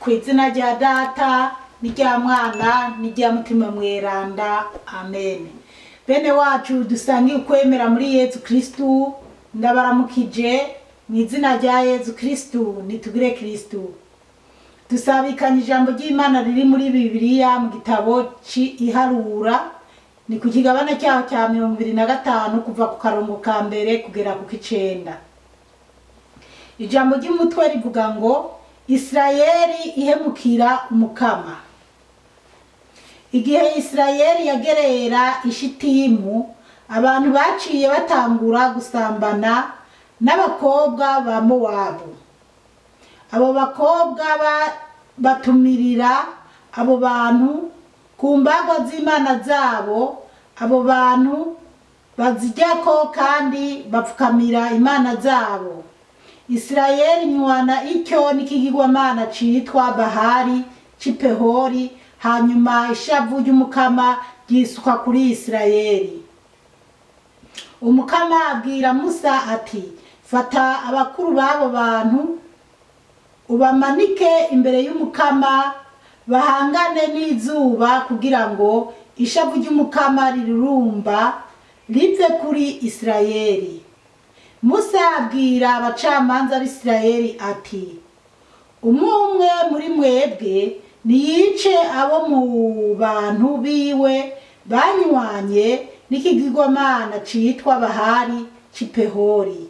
Kw'izina rya Data n'irya Mwana n'irya Mutima Mweranda, amen. Bene wacu dusangiye ukwemera muri Yezu Kristu, ndabaramukije mw'izina rya Yezu Kristu, nitugire Kristu. Dusabikanye ijambo ry'Imana riri muri Bibiliya mu gitabo Iharura, ni ku kigabane cyaho cya 25 kuva ku karongo ka mbere kugera ku k'icenda. Ijambo ry'umutwe rivuga ngo Israeli ihemukira umukama. Igihe Israeli yagerera Ishitimu, abantu baciye batangura gusambana n'abakobwa ba Mowabu. Abo bakobwa batumirira abo bantu ku mbagwa z'Imana zabo, abo bantu bazijyako kandi bapfukamira Imana zabo. Israeli nywana icyo n'ikigirwamana citwa Bahari c'Ipehori, hanyuma ishavu ry'umukama ryisuka kuri Israeli. Umukama abwira Musa ati, fata abakuru b'abo bantu ubamanike imbere y'umukama, bahangane n'izuba kugira ngo ishavu ry'umukama rirurumba rive kuri Israeli. Musa abwira abacamanza b'Isirayeli ati, umwe muri mwebwe niyice abo mu bantu biwe banywanye n'ikigirwamana citwa Bahari c'Ipehori.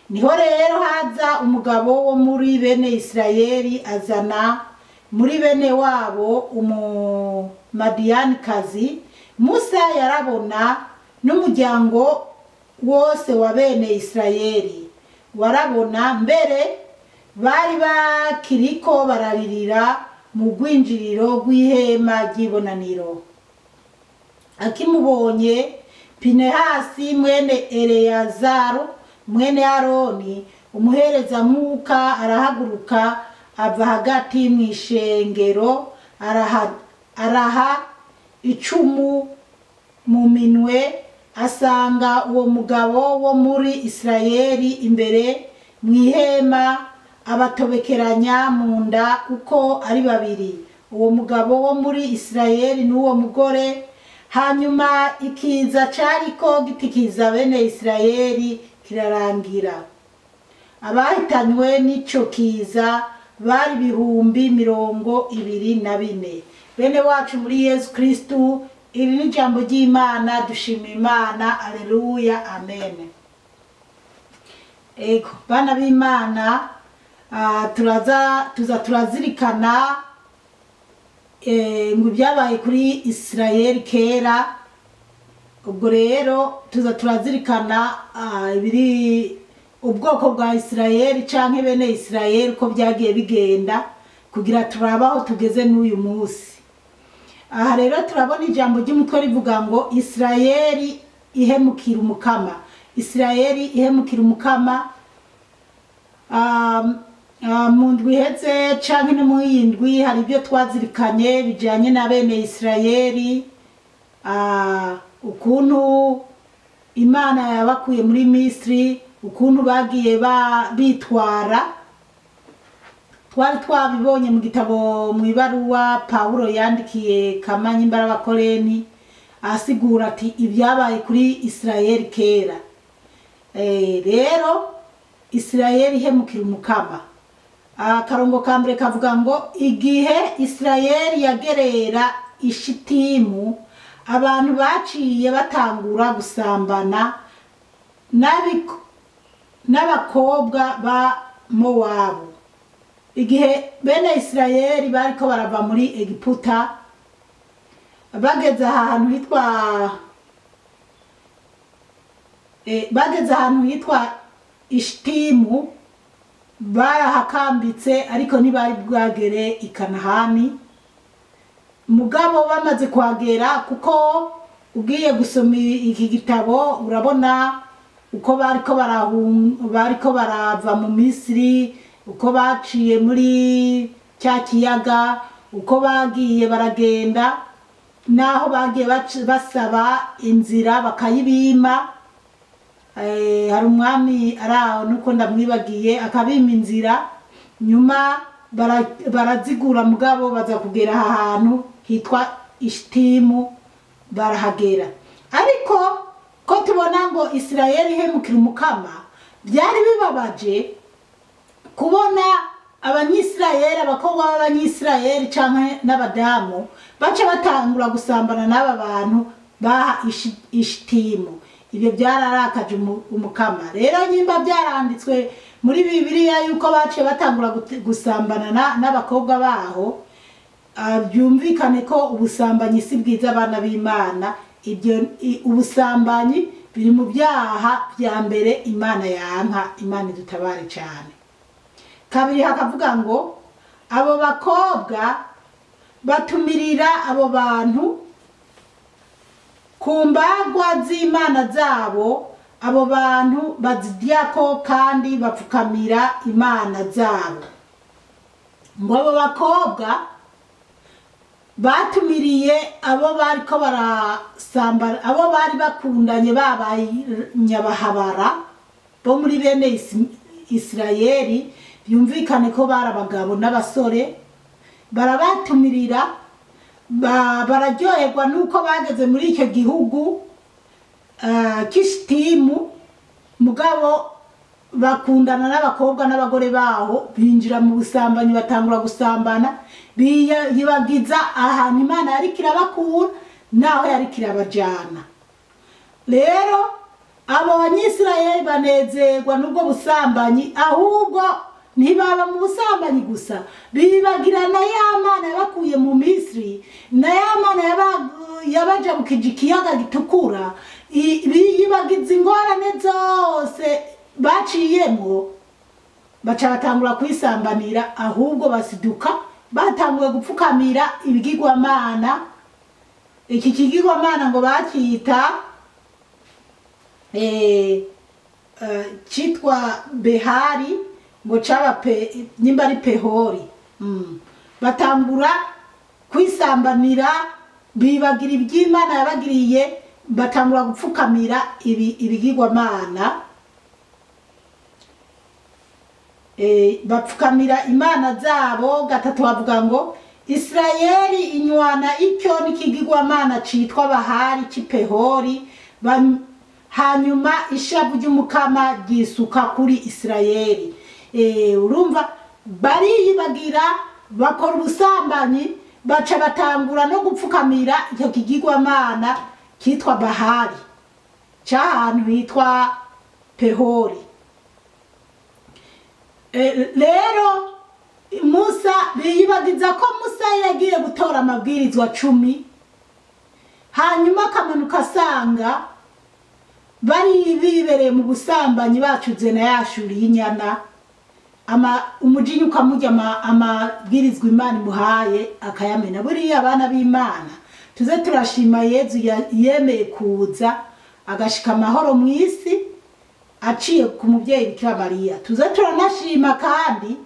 Niho rero haza umugabo wo muri bene Isirayeli azana muri bene wabo Umumadiyanikazi. Musa yarabona n'umuryango wose wa bene Isirayeli, warabona mbere bari bakiriko bararirira mu rwinjiriro rw'ihema ry'ibonaniro. Akimubonye, Pinehasi mwene Eleyazaru mwene Aroni umuherezamwuka arahaguruka, ava hagati mw'ishengero, araha icumu mu minwe, asanga uwo mugabo wo muri Isirayeli imbere mw'ihema, abatobekeranya mu nda uko ari babiri, uwo mugabo wo muri Isirayeli n'uwo mugore. Hanyuma ikiza cariko gitikiza bene Isirayeli kirarangira. Abahitanywe n'ico kiza bari 24,000. Bene wacu muri Yezu Kristu, iri ni jambo ry'Imana, dushima Imana, aleluya, amen. Ego bana b'Imana, turazirikana ngo byabaye kuri Isirayeli kera. Ubwo rero turazirikana ibiri ubwoko bwa Isirayeli canke bene Isirayeli ko byagiye bigenda kugira turabaho tugeze n'uyu munsi. Aha rero turabona ijambo ry'umutwe rivuga ngo Isirayeli ihemukira umukama. Isirayeli ihemukira umukama. Mu ndwi iheze canke no mu yindwi hari ibyo twazirikanye bijanye na bene Isirayeli, ukuntu Imana yabakuye muri Misiri, ukuntu bagiye bitwara. Twari twabibonye mu gitabo mw'ibaruwa Pawulo yandikiye Kamanyi Mbarabakoreni, asigura ati ibyabaye kuri Isirayeli kera. Rero Isirayeli ihemukira umukama. Akarongo ka mbere kavuga ngo igihe Isirayeli yagerera Ishitimu, abantu baciye batangura gusambana n'abakobwa ba Mowabu. Igihe bene Isirayeli bariko barava muri Egiputa, bageze ahantu hitwa Ishitimu, barahakambitse ariko ntibari bwagere i Kanahani. Mugabo bamaze kuhagera, kuko ugiye gusoma iki gitabo urabona uko bariko barava mu Misiri, uko baciye muri cya kiyaga, uko bagiye baragenda, naho bagiye basaba inzira bakayibima. hari umwami araho nuko ndamwibagiye akabima inzira nyuma barazigura mugabo baza kugera ahantu hitwa Ishitimu barahagera. Ariko ko tubona ngo Isirayeli ihemukira umukama, byari bibabaje kubona abanyisirayeli, abakobwa b'abanyisirayeli canke n'abadamu baca batangura gusambana n'aba bantu baha Ishitimu. Ibyo byararakaje umukama. Rero nyimba byaranditswe muri Bibiliya yuko baciye batangura gusambana n'abakobwa baho, byumvikane ko ubusambanyi si bwiza abana b'Imana. Ibyo ubusambanyi biri mu byaha bya mbere Imana yanka. Imana idutabare cyane. Kabiri hakavuga ngo abo bakobwa batumirira abo bantu ku mbagwa z'Imana zabo, abo bantu bazidyako kandi bapfukamira imana zabo. Ngo abo bakobwa batumiriye abo bariko barasambana, abo bari bakundanye babaye nyabahabara bo muri bene Isirayeli, byumvikane ko bari abagabo n'abasore, barabatumirira bararyoherwa nuko bageze muri icyo gihugu k'Ishitimu, mugabo bakundana n'abakobwa n'abagore baho, binjira mu busambanyi, batangura gusambana, biyibagiza ahantu Imana yari kirabakura naho yari kirabajana. Rero abo banyisirayeli banezerwa n'ubwo busambanyi, ahubwo ntibaba mu busambanyi gusa, bibagirana ya Mana yabakuye mu Misiri, na ya Mana yabajabukije ikiyaga gitukura, biyibagiza ingorane zose baciyemo, baca batangura kwisambanira, ahubwo basiduka batanguye gupfukamira ibigirwamana. Iki kigirwamana ngo bakita cyitwa Behari, ngo caba nyimba ari Pehori. Batangura kwisambanira, bibagira iby'Imana yabagiriye, batangura gupfukamira ibigirwamana, bapfukamira imana zabo. Gatatu bavuga ngo Isirayeli inywana icyo n'ikigirwamana citwa Bahari c'Ipehori, hanyuma ishavu ry'umukama ryisuka kuri Isirayeli. Urumva bariyibagira, bakora ubusambanyi, baca batangura no gupfukamira icyo kigirwamana kitwa Bahari c'ahantu hitwa Pehori. Rero Musa biyibagiza ko Musa yagiye gutora amabwirizwa 10, hanyuma akamanuka asanga bari bibereye mu busambanyi, bacuze na yashuri y'inyana, umujinya ukamurya amabwirizwa Imana imuhaye akayamena. Buriya abana b'Imana tuze turashima Yezu yemeye kuza agashika amahoro mu isi aciye ku mubyeyi Bikira Mariya. Tuze turanashima kandi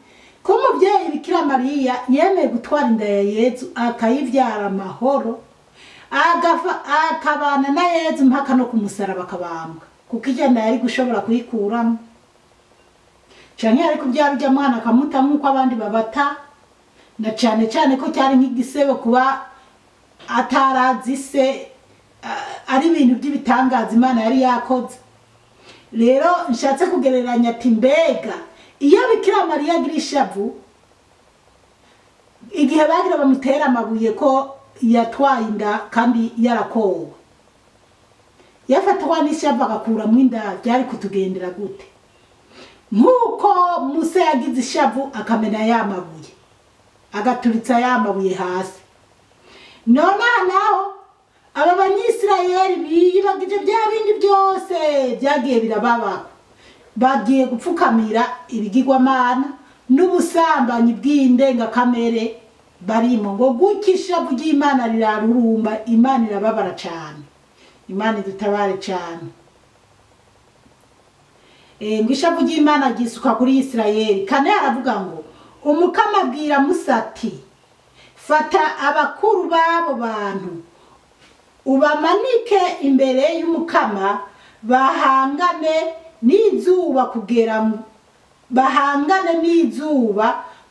ko umubyeyi Bikira Mariya yemeye gutwara inda ya Yezu akayivyara amahoro, akabana na Yezu mpaka no kumusaraba akabambwa, kuko ijana yari gushobora kuyikuramo, canke yari kubyara ujya mwana akamuta nk'uko abandi babata, na cane cane ko cyari nk'igisebo kuba atarazi se, ari ibintu by'ibitangaza Imana yari yakoze. Rero nshatse kugereranya ati mbega iyo Bikira Mariya agira ishavu, igihe bagira bamutera amabuye ko yatwaye inda kandi yarakowe, yafatwa n'ishavu agakuramo inda, byari kutugendera gute? Nk'uko Musa yagize ishavu akamena ya mabuye, agaturitsa ya mabuye hasi, none naho aba banyisirayeli biyibagije bya bindi byose byagiye birababa, bagiye gupfukamira ibigirwamana n'ubusambanyi bw'indengakamere barimo. Ngo gukishavu ry'Imana rirarurumba, Imana irababara cyane. Imana idutabare cyane. Ngo ishavu ry'Imana gisuka kuri Isirayeli. Kane aravuga ngo umukama abwira Musa ati, fata abakuru b'abo bantu ubamanike imbere y'umukama, bahangane n'izuba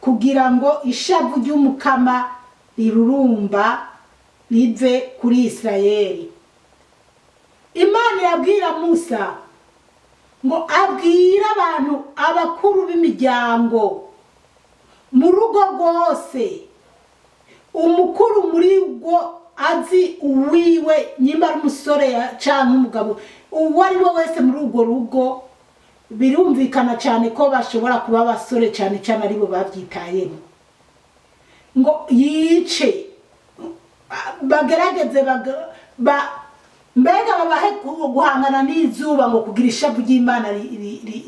kugira ngo ishavu ry'umukama rirurumba rive kuri Isirayeli. Imana irabwira Musa ngo abwire abantu abakuru b'imiryango mu rugo rwose, umukuru muri rwo azi uwiwe nyimba ari umusore canke umugabo uwo ari we wese muri urwo rugo. Birumvikana cyane ko bashobora kuba abasore cyane cyane ari bo babyitayemo, ngo yice bagerageze mbega babahe guhangana n'izuba ngo kugira ishavu ry'Imana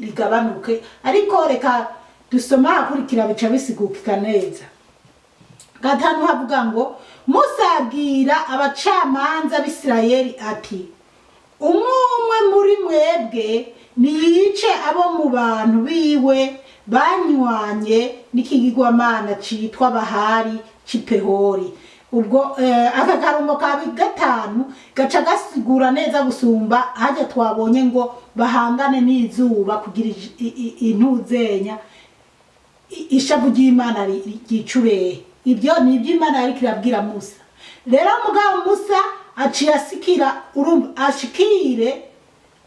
rigabanuke. Ariko reka dusoma hakurikira bica bisigukika neza. Gatanu havuga ngo Musa abwira abacamanza b'Isirayeli ati, umwe muri mwebwe niyice abo mu bantu biwe banywanye n'ikigirwamana citwa Bahari c'Ipehori. Ubwo aka karongo ka gatanu gaca gasigura neza gusumba haje twabonye ngo bahangane n'izuba kugira intuzenya ishavu ry'Imana ryicure. Ibyo ni iby'Imana yari kirabwira Musa. Rero mugabo Musa aciye asikira ashikire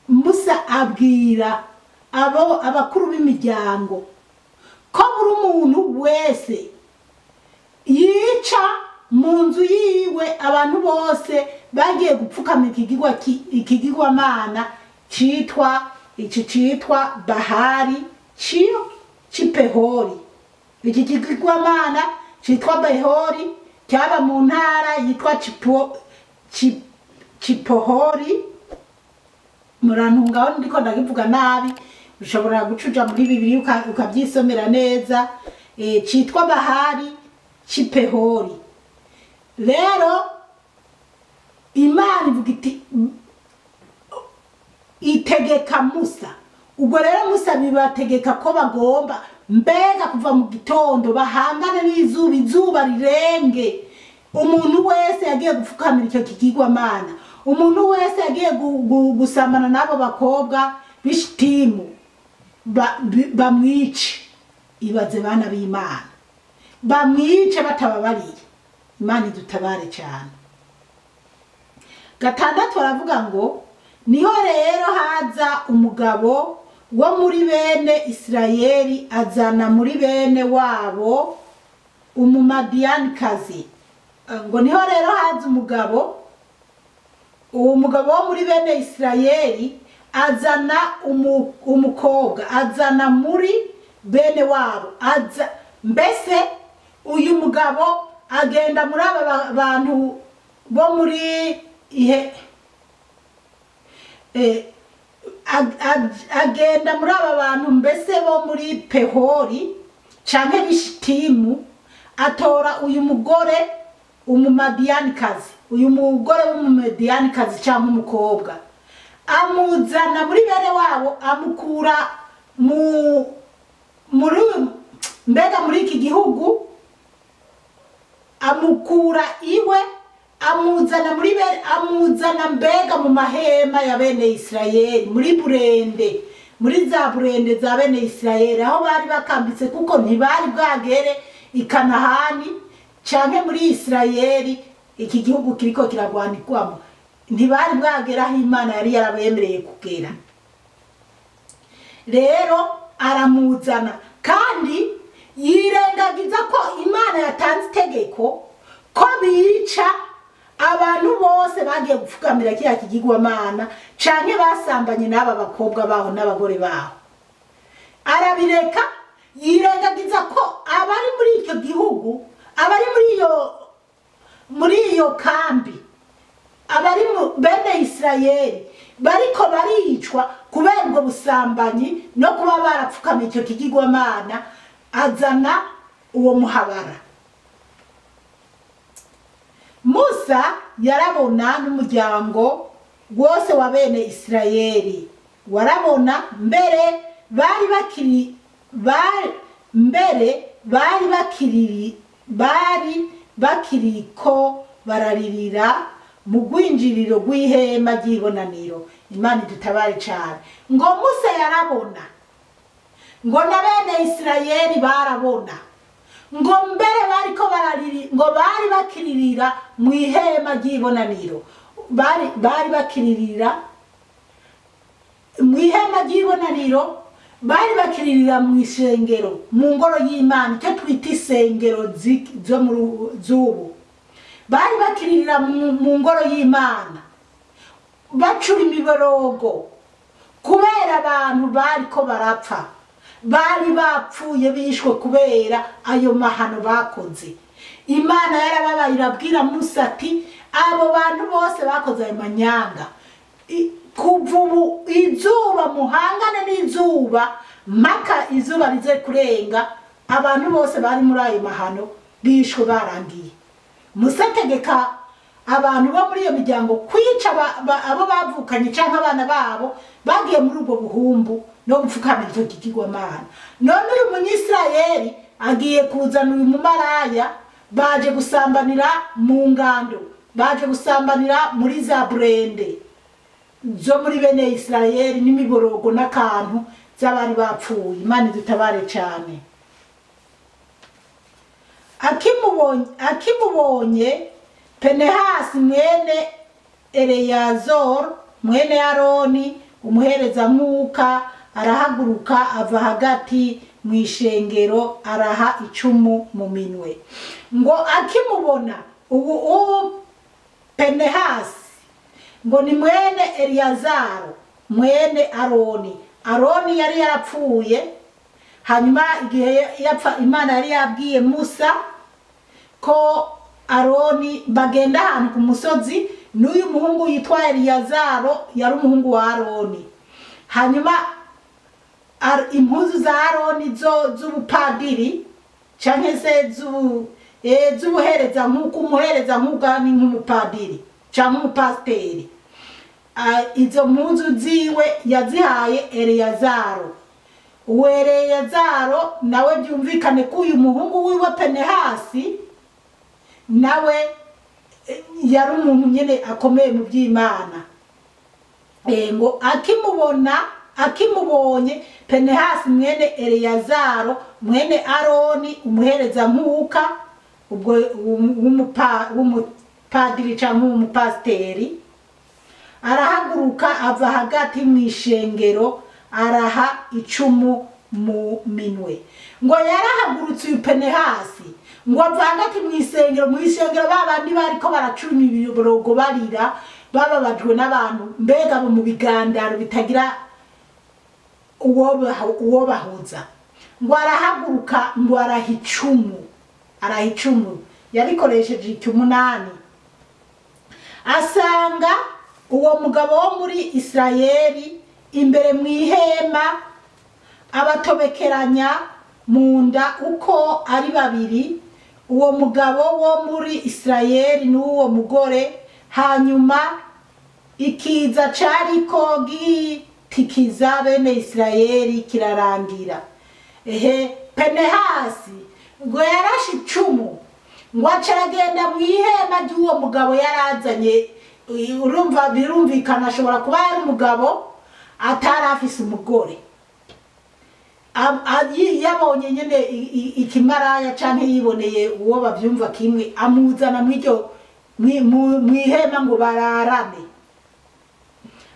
Musa abwira abakuru b'imiryango ko buri umuntu wese yica mu nzu yiwe abantu bose bagiye gupfukama ikigirwamana citwa Bahari c'Ipehori. Iki kigirwamana citwa Behori cyaba mu ntara yitwa Cipohori. Murantungaho ndiko ndakivuga nabi, ushobora gucuja muri Bibiliya ukabyisomera neza. Citwa Bahari c'Ipehori. Rero Imana ivuga iti itegeka Musa. Ubwo rero Musa bibategeka ko bagomba mbega kuva mu gitondo bahangane n'izuba, izuba rirenge. Umuntu wese yagiye gupfukamira icyo kigirwamana, umuntu wese yagiye gusambana n'abo bakobwa b'Ishitimu bamwice. Ibaze bana b'Imana, bamwice batababariye. Imana idutabare cyane. Gatandatu aravuga ngo niho rero haza umugabo wo muri bene Isirayeli azana muri bene wabo umumadiyanikazi. Ngo niho rero haza uwo mugabo wo muri bene Isirayeli azana umukobwa, azana muri bene wabo. Mbese uyu mugabo agenda muri aba bantu bo muri agenda muri aba bantu mbese bo muri Pehori canke b'Ishitimu, atora uyu mugore umumadiyanikazi, uyu mugore w'umumadiyanikazi canke umukobwa, amuzana muri bene wabo, amukura muri iki gihugu, amukura iwe, amuzana mbega mu mahema ya bene Isirayeli, muri za burende za bene Isirayeli aho bari bakambitse, kuko ntibari bwagere i Kanahani canke muri Isirayeli. Iki gihugu kiriko kiragwanirwamo, ntibari bwagera aho Imana yari yarabemereye kugera. Rero aramuzana kandi yirengagiza ko Imana yatanze itegeko ko bica abantu bose bagiye gupfukamira kiriya kigirwamana canke basambanye n'aba bakobwa baho n'abagore baho. Arabireka, yirengagiza ko abari muri icyo gihugu, abari muri iyo kambi, abari mu bene Isirayeli bariko baricwa kubera ubwo busambanyi no kuba barapfukama icyo kigirwamana. Azana uwo muhabara. Musa yarabona n'umuryango wose wa bene Isirayeli, warabona mbere bari bakiriko bararirira mu gwinjiriro gw'ihema ry'ibonaniro. Imana idutabare cyane. Ngo Musa yarabona, ngo na bene Isirayeli barabona, ngo mbere bariko barariri ngo bari bakiririra mu ihema ry'ibonaniro bari bakiririra mu ihema ry'ibonaniro bari bakiririra mu isengero mu ngoro y'Imana cyo twita isengero zo mu zubu bari bakiririra mu ngoro y'Imana bacura imiborogo kubera abantu bariko barapfa bari bapfuye bishwe kubera ayo mahano bakoze. Imana yarababaye irabwira Musa ati abo bantu bose bakoze ayo manyanga kuva ubu izuba muhangane n'izuba maka izuba rize kurenga abantu bose bari muri ayo mahano bishwe barangiye. Musa ategeka abantu bo muri iyo miryango kwica abo bavukanye canke abana babo bagiye muri ubwo buhumbu no gupfukamira icyo kigirwamana. None uyu munyisirayeli agiye kuzana uyu mumaraya baje gusambanira mu ngando baje gusambanira muri za burende zo muri bene Isirayeli n'imiborogo n'akantu z'abari bapfuye. Imana idutabare cyane. Akimubonye Pinehasi mwene Eleyazari mwene Aroni umuhereza mwuka arahaguruka ava hagati mu ishengero araha icumu mu minwe. Ngo akimubona ubu Pinehasi ngo ni mwene Eleyazari mwene Aroni. Aroni yari yarapfuye hanyuma igihe yapfa Imana yari yabwiye Musa ko Aroni bagenda ahantu ku musozi n'uyu muhungu yitwa Eleyazari yari umuhungu wa Aroni. Hanyuma impuzu za Aroni z'ubupadiri canke se z'ubuhereza nk'uko umuhereza nk'ugani nk'umupadiri canke umupasiteri. Izo mpuzu ziwe yazihaye Eleyazari. Uwo Eleyazari nawe byumvikane ko uyu muhungu wiwe Pinehasi nawe yari umuntu nyene akomeye mu by'Imana. Ngo akimubonye Pinehasi mwene Eleyazari mwene Aroni umuhereza mwuka ubwo w'umupadiri cyangwa umupasiteri arahaguruka ava hagati mu ishengero araha icumu mu minwe. Ngo yarahagurutse uyu Pinehasi ngo ava hagati mu ishengero babandi bariko baracura imiborogo barira bababajwe n'abantu mbega bo mu bigandaro bitagira uwo bahuza. Ngo arahaguruka ngo araha icumu yarikoresheje icy'umunani. Asanga uwo mugabo wo muri Isirayeli imbere mu ihema abatobekeranya mu nda uko ari babiri, uwo mugabo wo muri Isirayeli n'uwo mugore. Hanyuma ikiza cariko gitikiza bene Isirayeli kirarangira. Pinehasi ngo yarashe icumu ngo acaragenda mu ihema ry'uwo mugabo yarazanye. Urumva birumvikana ashobora kuba ari umugabo atari afise umugore. Yabonye nyene ikimaraya canke yiboneye uwo bavyumva kimwe amuzana mu ihema ngo bararane.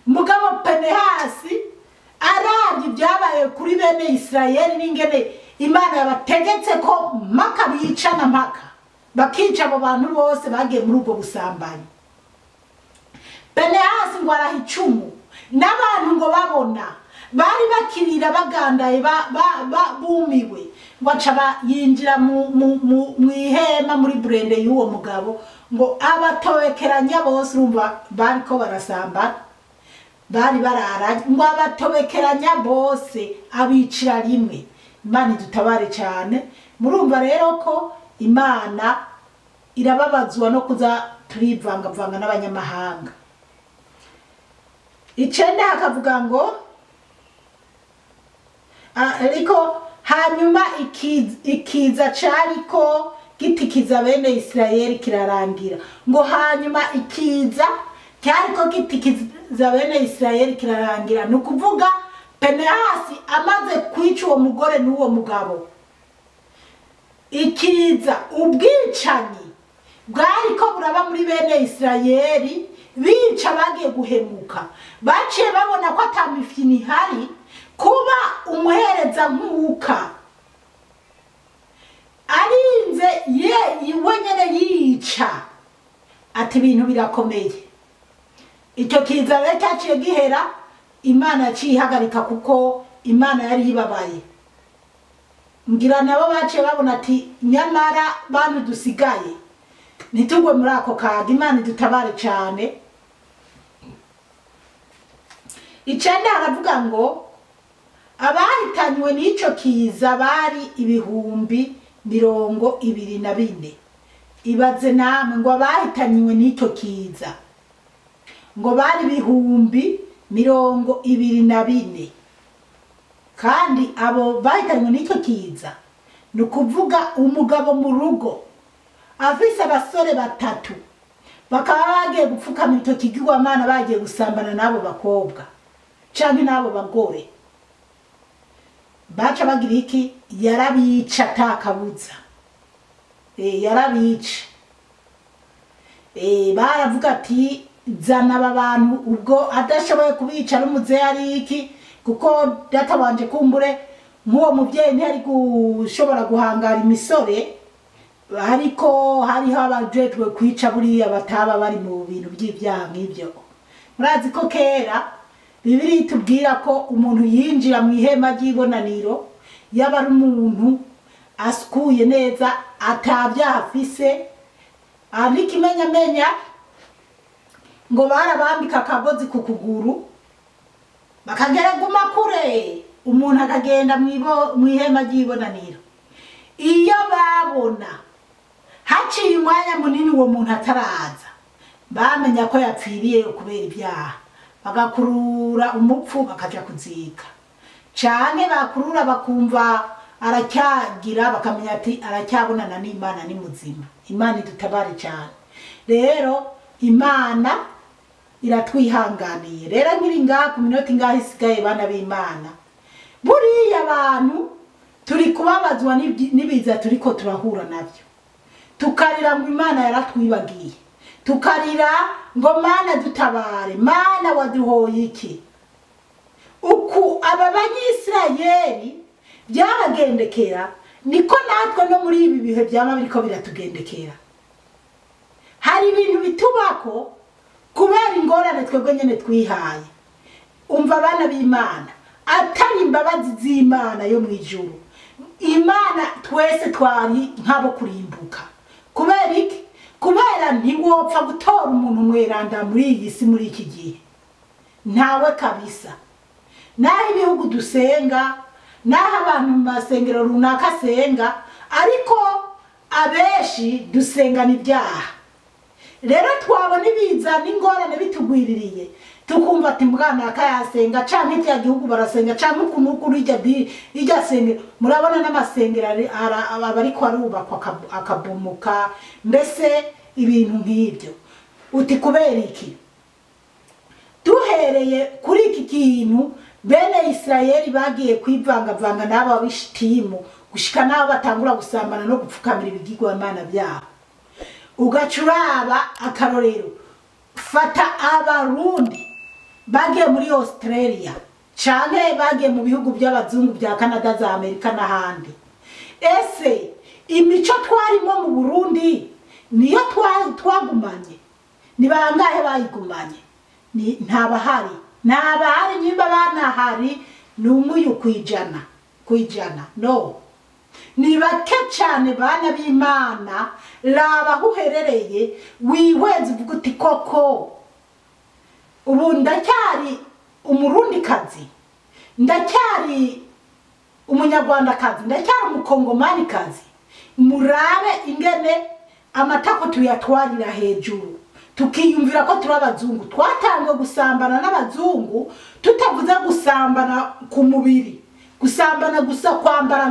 Mugabo Pinehasi aravye ibyabaye kuri bene Isirayeli n'ingene Imana yabategetse ko maka bicana mpaka bakica abo bantu bose bagiye muri ubwo busambanyi. Pinehasi ngo araha icumu n'abantu ngo babona bari bakirira bagandaye bumiwe ngo aca yinjira mu ihema muri burende y'uwo mugabo ngo abatobekeranya bose urumva bariko barasamba bari barara ngo abatobekeranya bose abicira rimwe. Imana idutabare cyane. Murumva rero ko Imana irababazwa no kuza turivangavanga n'abanyamahanga. Icenda hakavuga ngo ariko hanyuma ikiza cariko gitikiza bene Isirayeli kirarangira. Ngo hanyuma ikiza cyariko gitikiza bene Isirayeli kirarangira. Nukuvuga Pinehasi amaze kwica uwo mugore n'uwo mugabo ikiza ubwicanyi bwari ko buraba muri bene Isirayeli bica bagiye guhemuka baciye babona ko atamifini hari kuba umuhereza nkuka arinze wenyene yica ati ibintu birakomeye. Icyo kiza rero cyaciye gihera, Imana yacihagarika kuko Imana yari yibabaye. Ngira nabo baciye babona ati nyamara bantu dusigaye nitugwe muri ako kaga, Imana idutabare cyane. Icenda haravuga ngo abahitanywe n'ico kiza bari 24,000. Ibaze namwe ngo abahitanywe n'ico kiza ngo bari 24,000, kandi abo bahitanywe n'ico kiza ni ukuvuga umugabo mu rugo afise abasore 3 bakaba bagiye gupfukama icyo kigirwamana bagiye gusambana n'abo bakobwa canke n'abo bagore, baca bagira iki? Yarabica atakabuza. Yarabica. Baravuga ati zana aba bantu, ubwo adashoboye kubica n'umuze ari iki, kuko data wanje kumbure nk'uwo muvyeyi ntiyari gushobora guhangara imisore, ariko hariho abajejwe kwica buriya bataba bari mu bintu by'ibyaha nk'ibyo. Murazi ko kera Bibiri itubwira ko umuntu yinjira mu ihema ry'ibonaniro yaba ari umuntu asukuye neza atabyaha afise, nikimenyamenya ngo barabambika akagozi ku kuguru bakagera guma kure, umuntu akagenda mu ihema ry'ibonaniro. Iyo babona haciye umwanya munini uwo muntu ataraza, bamenya ko yapfiriye kubera ibyaha, bagakurura umupfu bakaja kuzika, canke bakurura bakumva aracyagira bakamenya ati aracyabonana n'Imana ni muzima. Imana idutabare cyane. Rero Imana iratwihanganiye. Rero nkiri ngaha ku minota ingahe isigaye bana b'Imana, buriya abantu turi kubabazwa n'ibiza turiko turahura nabyo, tukarira ngo Imana yaratwibagiye, tukarira ngo Mana dutabare, Mana waduhoye iki? Uku aba banyisirayeli byabagendekera niko natwe no muri ibi bihe byama biriko biratugendekera. Hari ibintu bitubako kubera ingorane twebwe nyene twihaye. Umva abana b'Imana, atari imbabazi z'Imana yo mwijuru, Imana twese twari nk'abo kurimbuka. Kubera iki? Kubera ntiwopfa gutora umuntu mweranda muri iyi si muri iki gihe, ntawe kabisa. Naho ibihugu dusenga, naho abantu mu masengero runaka asenga, ariko abeshi dusengana ibyaha. Rero twabona ibiza n'ingorane bitugwiririye, tukumva ati mwana akayasenga canke cya gihugu barasenga canke ukunukuru ijya sengero. Murabona n'amasengero abariko arubakwa akabomoka, mbese ibintu nk'ibyo. Uti kubera iki? Duhereye kuri iki kintu bene Isirayeli bagiye kwivangavanga n'abo abishitimu gushika nabo batangura gusambana no gupfukamira ibigirwamana byabo. Ugacuraba akarorero, fata abarundi bagiye muri Australia canke bagiye mu bihugu by'abazungu bya Canada za Amerika n'ahandi. Ese imico twarimo mu Burundi niyo twagumanye? Ni bangahe bayigumanye? Ntabahari. Ntabahari. Nyimba banahari ni umwe kwijana. No, ni bake cyane bana b'Imana. Raba aho uherereye wihweze uvuga uti koko ubu ndacyari umurundikazi, ndacyari umunyarwandakazi, ndacyari umukongomanikazi. Murabe ingene amatako tuyatwarira hejuru, tukiyumvira ko turi abazungu. Twatangwe gusambana n'abazungu, tutavuze gusambana ku mubiri, gusambana gusa kwambara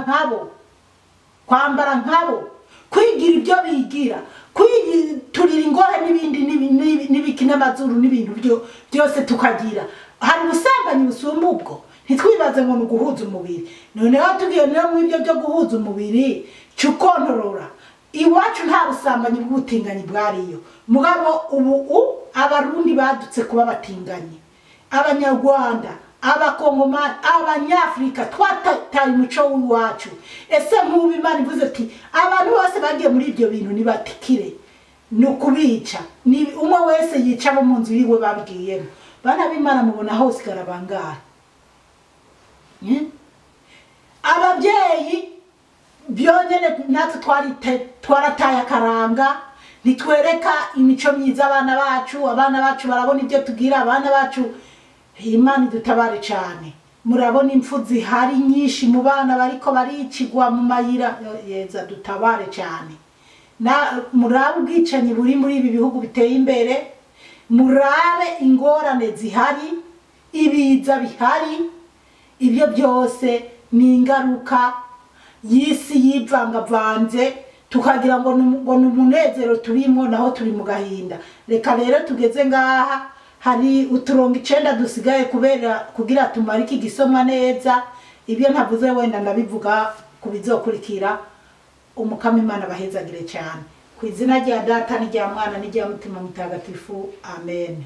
nkabo, kwigira ibyo bigira, kwiturira ingore n'ibindi n'ibiki n'amazuru n'ibintu byose tukagira. Hari ubusambanyi busumba ubwo? ntitwibaze ngo nuguhuza umubiri noneho tugiye no mu ibyo byo guhuza umubiri cyukontorora iwacu nta busambanyi bw'ubutinganyi bwariyo mugabo ubu abarundi badutse kuba batinganye abanyarwanda abakongomani abanyafrika twataye umuco w'iwacu ese nk'ubu Imana ivuze ati abantu bose bagiye muri ibyo bintu nibatikire nukubica ni umwe wese yica bo mu nzu yiwe babwiyemo bana b'Imana mubona hose garabangara ababyeyi byonyene natwe twarataye akaranga nitwereka imico myiza abana bacu barabona ibyo tugira abana bacu Imana idutabare cyane murabona impfu zihari nyinshi mu bana bariko baricigwa mu mayira yeza dutabare cyane murabe ubwicanyi buri muri ibi bihugu biteye imbere murabe ingorane zihari ibiza bihari ibyo byose ni ingaruka y'isi yivangavanze tukagira ngo ni umunezero turimo naho turi mu gahinda reka rero tugeze ngaha hari uturongo 9 dusigaye kugira tumara iki gisomwa neza ibyo ntavuze wenda ndabivuga kubizokurikira umukama Imana bahezagire cyane ku izina rya Data n'irya Mwana n'irya Mutima Mutagatifu amen.